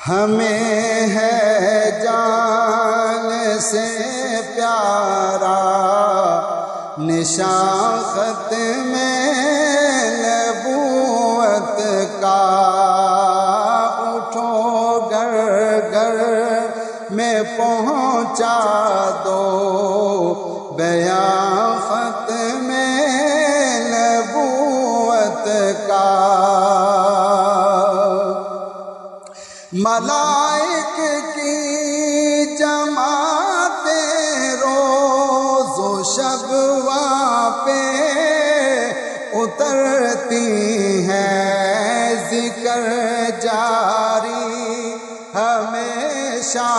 ہمیں ہے جان سے پیارا نشان ختم نبوت کا، اٹھو گھر گھر میں پہنچا دو بیان ختم نبوت کا۔ ملائک کی جماعتیں روز و شب وہاں پہ اترتی ہیں، ذکر جاری ہمیشہ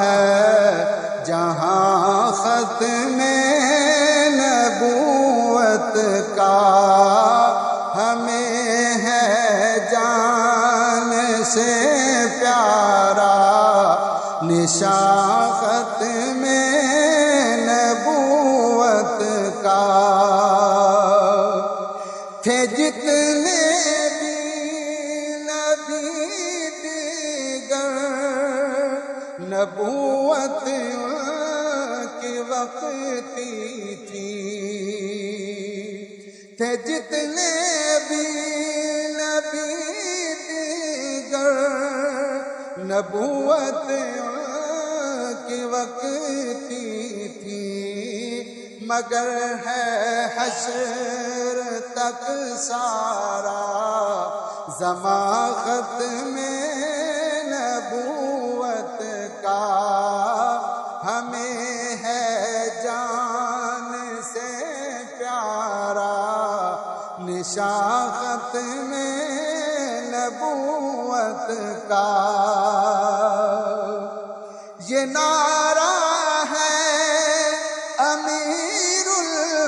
ہے جہاں ختم نبوت کا۔ ہمیں ہے جان سے پیارا نشان ختم نبوت کا۔ تھے جتنے بھی نبی دیگر نبوت کی وقتی تھی، تھے جتنے بھی نبی دیگر نبوت کی وقتی تھی، مگر ہے حشر تک سارا زمان ختم نبوت کا۔ ہمیں ہے جان سے پیارا نشان ختم نبوت کا۔ یہ نعرہ ہے امیر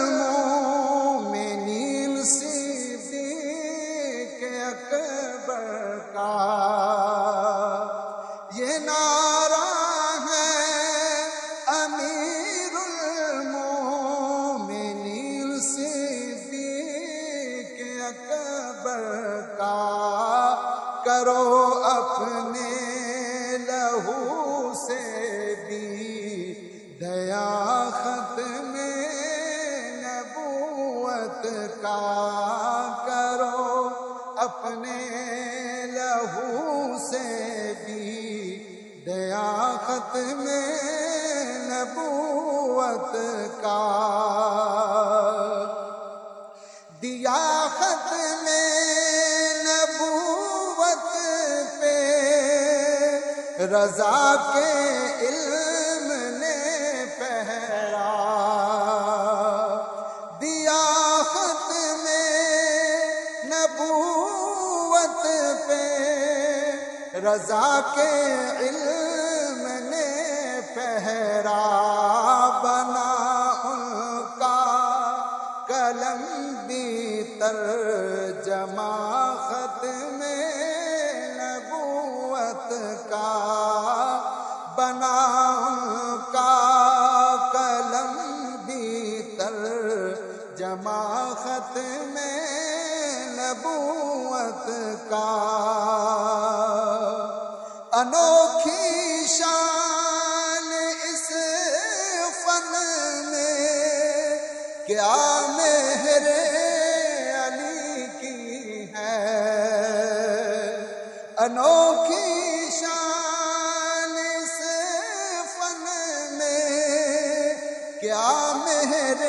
المومنین صدیق اکبر کا، یہ نعرہ ہے امیر المومنین صدیق اکبر کا۔ کرو اپنے لہو سے بھی دیا ختم نبوت کا، کرو اپنے لہو سے بھی دیا ختم نبوت کا۔ دیا ختم نبوت پہ رضا کے علم نے پہرا، دیا ختم نبوت پہ رضا کے علم نے پہرا، بنا ان کا قلم بھی ترجمہ ختم نبوت کا، بنا ان کا قلم بھی ترجمہ ختم نبوت کا۔ انوکھی شان اس فن میں کیا مہر علی کی ہے، انوکھی شان اس فن میں کیا مہر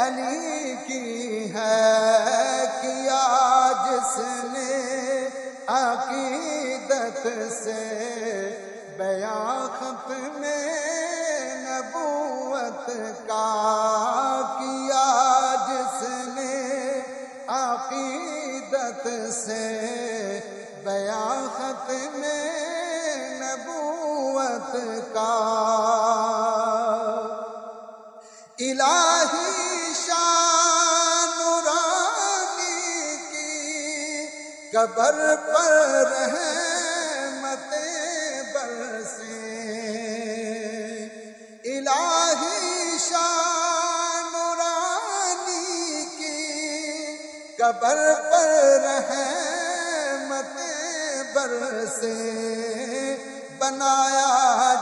علی کی ہے، کیا جس نے عقیدت سے بیان ختم نبوت کا، کیا جس نے عقیدت سے بیان ختم نبوت کا۔ الہی شان نورانی کی قبر پر رحمتیں برسیں، الہی شان نورانی کی قبر پر رحمتیں برسیں، سے بنایا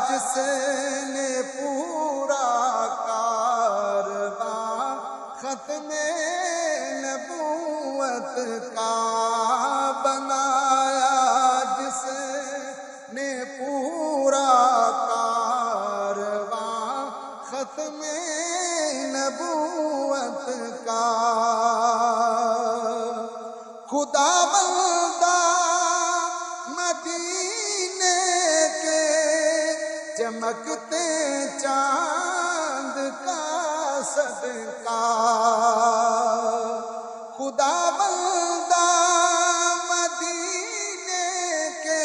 جس نے پورا کارواں ختم نبوت کا بنایا جس نے پورا کارواں ختم نبوت کا خدا بندہ مدینے کے چمکتے چاند کا صدقہ خدا بندہ مدینے کے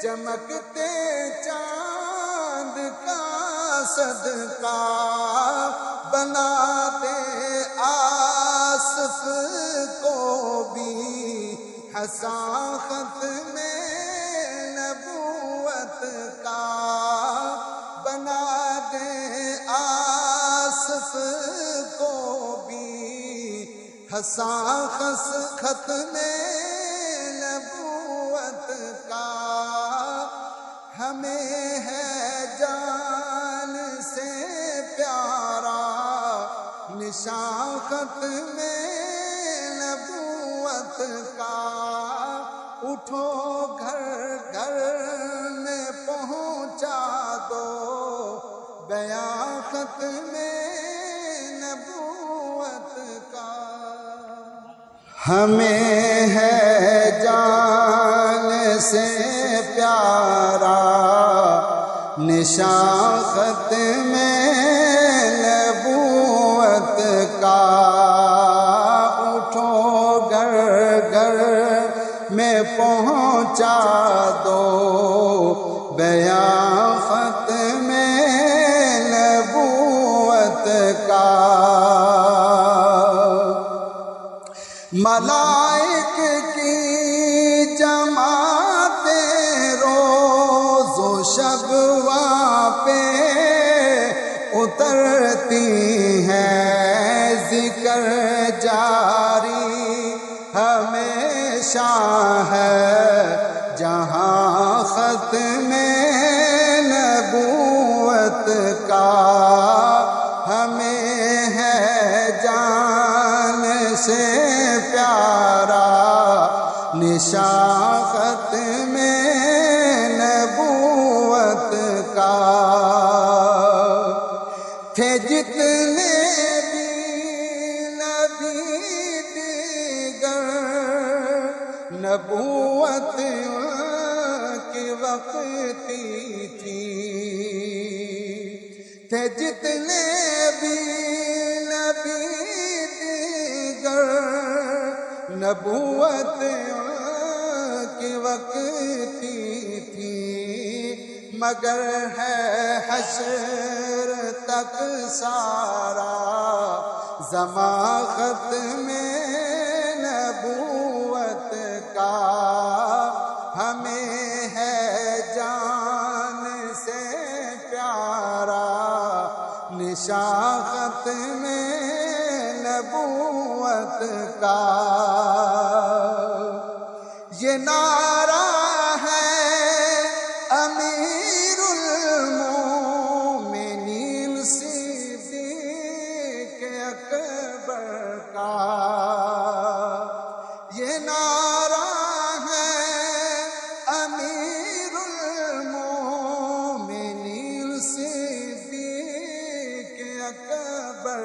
چمکتے چاند کا صدقہ بنا دے آصف کو بھی حساں ختم نبوت کا بنا دے آصف کو بھی حساں ختم نبوت کا ہمیں ہے جان سے پیارا نشان ختم نبوت کا اٹھو گھر گھر میں پہنچا دو بیان ختم نبوت کا ہمیں ہے جان سے پیارا نشان ختم نبوت کا اٹھو گھر گھر میں پہنچا دو بیان ختم نبوت کا ملائک کی جماعتیں روز و شب وہاں پہ اترتی ہیں ذکر جاری ہمیشہ ہے جہاں ختم نبوت کا ہمیں ہے جان سے پیارا نشان ختم نبوت کا تھے جتنے بھی نبی دیگر نبوت کی وقتی تھی تھے جتنے بھی نبی دیگر نبوت کی وقتی تھی مگر ہے حشر تک سارا زمان ختم نبوت کا ہمیں ہے جان سے پیارا نشان ختم نبوت کا یہ نعرہ ہے امیر المومنین صدیق اکبر کا یہ نعرہ ہے امیر المومنین صدیق اکبر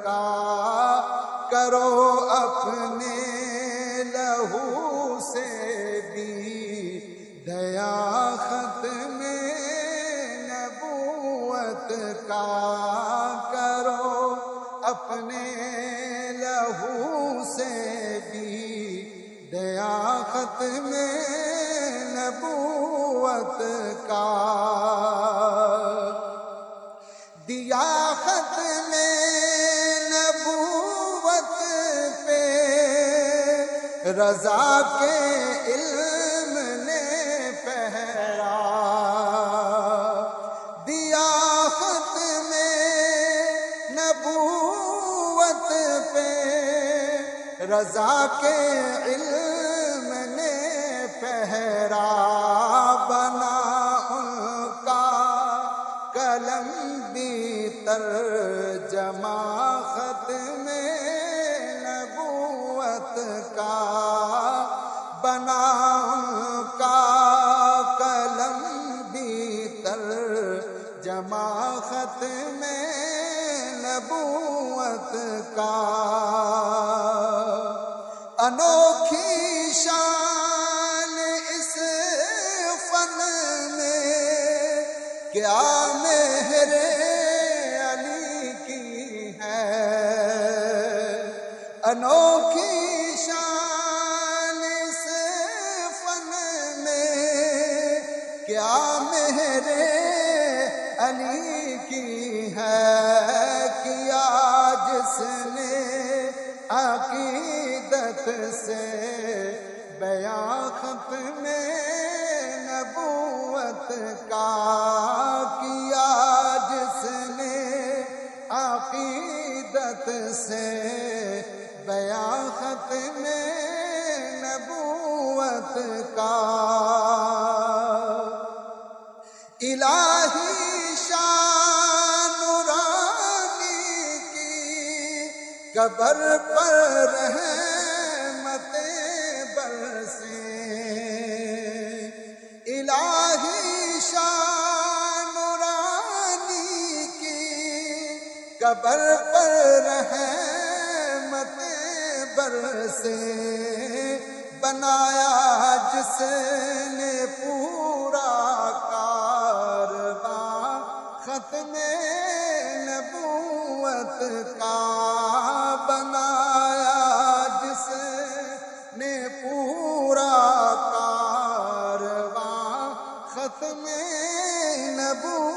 کا کرو اپنے لہو سے بھی دیا ختم نبوت کا کرو اپنے لہو سے بھی دیا ختم نبوت کا دیا ختم نبوت پہ رضا کے علم نے پہرا دیا ختم نبوت پہ رضا کے علم نے پہرا ترجمہ ختم نبوت کا بنا ان کا قلم بھی ترجمہ ختم نبوت کا انوکھی شان اس فن میں کیا مہر علی کی ہے انوکھی شان اس فن میں کیا مہر علی کی ہے کیا جس نے عقیدت سے بیاں ختم نبوت کا کیا جس نے عقیدت سے بیاں ختم نبوت کا الہی شان نورانی کی قبر پر رحمتیں برسیں الہی شان نورانی کی قبر پر رحمتیں برسیں بنایا جس نے پورا کارواں ختم نبوت کا بنایا جس نے پورا کارواں ختم نبوت